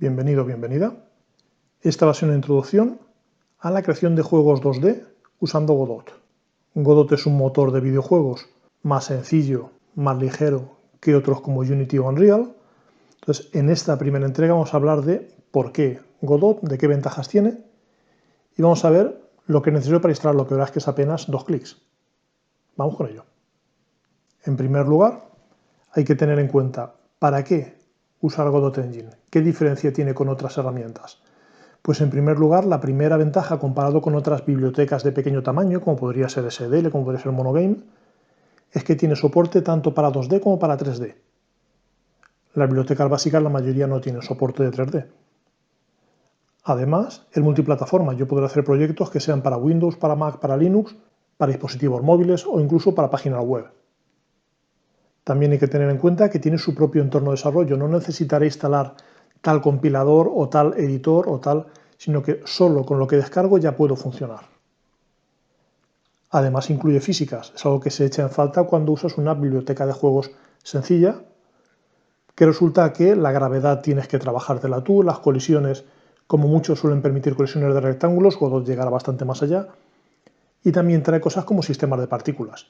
Bienvenido o bienvenida. Esta va a ser una introducción a la creación de juegos 2D usando Godot. Godot es un motor de videojuegos más sencillo, más ligero que otros como Unity o Unreal. Entonces, en esta primera entrega vamos a hablar de por qué Godot, de qué ventajas tiene, y vamos a ver lo que necesito para instalarlo, que verás que es apenas 2 clics. Vamos con ello. En primer lugar, hay que tener en cuenta para qué usar Godot Engine. ¿Qué diferencia tiene con otras herramientas? Pues en primer lugar, la primera ventaja comparado con otras bibliotecas de pequeño tamaño, como podría ser SDL, como podría ser Monogame, es que tiene soporte tanto para 2D como para 3D. Las bibliotecas básicas, la mayoría no tienen soporte de 3D. Además, es multiplataforma. Yo podré hacer proyectos que sean para Windows, para Mac, para Linux, para dispositivos móviles o incluso para páginas web. También hay que tener en cuenta que tiene su propio entorno de desarrollo. No necesitaré instalar tal compilador o tal editor o tal, sino que solo con lo que descargo ya puedo funcionar. Además incluye físicas. Es algo que se echa en falta cuando usas una biblioteca de juegos sencilla, que resulta que la gravedad tienes que trabajártela tú, las colisiones, como muchos suelen permitir colisiones de rectángulos, Godot llegará bastante más allá, y también trae cosas como sistemas de partículas.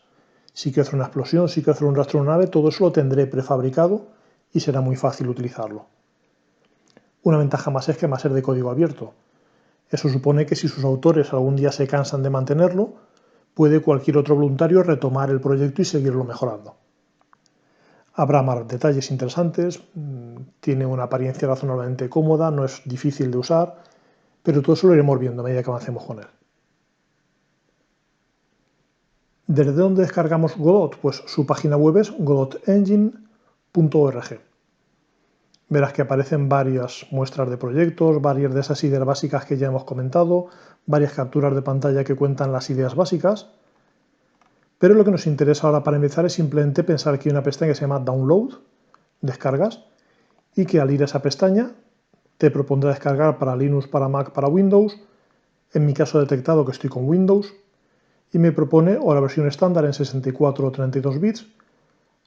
Si quiero hacer una explosión, si quiero hacer un rastro de una nave, todo eso lo tendré prefabricado y será muy fácil utilizarlo. Una ventaja más es que va a ser de código abierto. Eso supone que si sus autores algún día se cansan de mantenerlo, puede cualquier otro voluntario retomar el proyecto y seguirlo mejorando. Habrá más detalles interesantes, tiene una apariencia razonablemente cómoda, no es difícil de usar, pero todo eso lo iremos viendo a medida que avancemos con él. ¿Desde dónde descargamos Godot? Pues su página web es godotengine.org. Verás que aparecen varias muestras de proyectos, varias de esas ideas básicas que ya hemos comentado, varias capturas de pantalla que cuentan las ideas básicas. Pero lo que nos interesa ahora para empezar es simplemente pensar que hay una pestaña que se llama Download, descargas, y que al ir a esa pestaña te propondrá descargar para Linux, para Mac, para Windows. En mi caso he detectado que estoy con Windows y me propone o la versión estándar en 64 o 32 bits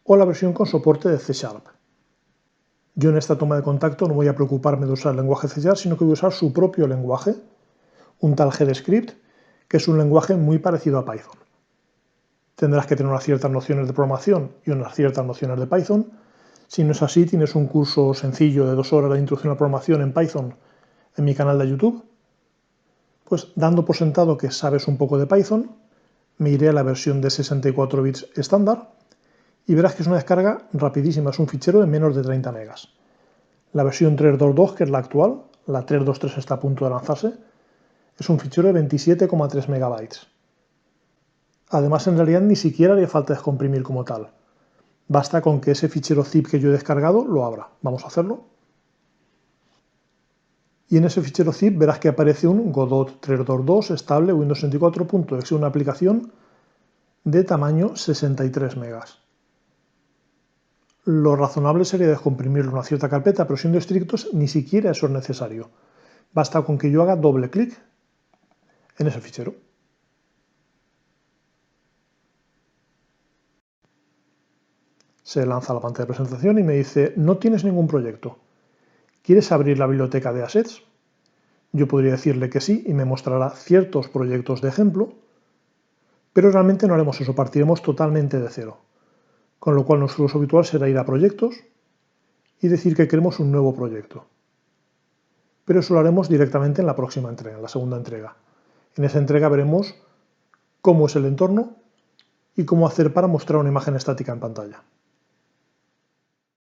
o la versión con soporte de C#. Yo en esta toma de contacto no voy a preocuparme de usar el lenguaje C#, sino que voy a usar su propio lenguaje, un tal GDScript, que es un lenguaje muy parecido a Python. Tendrás que tener unas ciertas nociones de programación y unas ciertas nociones de Python. Si no es así, tienes un curso sencillo de 2 horas de introducción a la programación en Python en mi canal de YouTube. Pues dando por sentado que sabes un poco de Python, me iré a la versión de 64 bits estándar y verás que es una descarga rapidísima, es un fichero de menos de 30 megas. La versión 3.2.2, que es la actual, la 3.2.3 está a punto de lanzarse, es un fichero de 27,3 megabytes. Además, en realidad ni siquiera haría falta descomprimir como tal. Basta con que ese fichero zip que yo he descargado lo abra. Vamos a hacerlo. Y en ese fichero zip verás que aparece un Godot 3.2.2 estable Windows 64.exe, una aplicación de tamaño 63 megas. Lo razonable sería descomprimirlo en una cierta carpeta, pero siendo estrictos, ni siquiera eso es necesario. Basta con que yo haga doble clic en ese fichero. Se lanza la pantalla de presentación y me dice, no tienes ningún proyecto. ¿Quieres abrir la biblioteca de assets? Yo podría decirle que sí y me mostrará ciertos proyectos de ejemplo, pero realmente no haremos eso, partiremos totalmente de cero. Con lo cual nuestro uso habitual será ir a proyectos y decir que queremos un nuevo proyecto. Pero eso lo haremos directamente en la próxima entrega, en la segunda entrega. En esa entrega veremos cómo es el entorno y cómo hacer para mostrar una imagen estática en pantalla.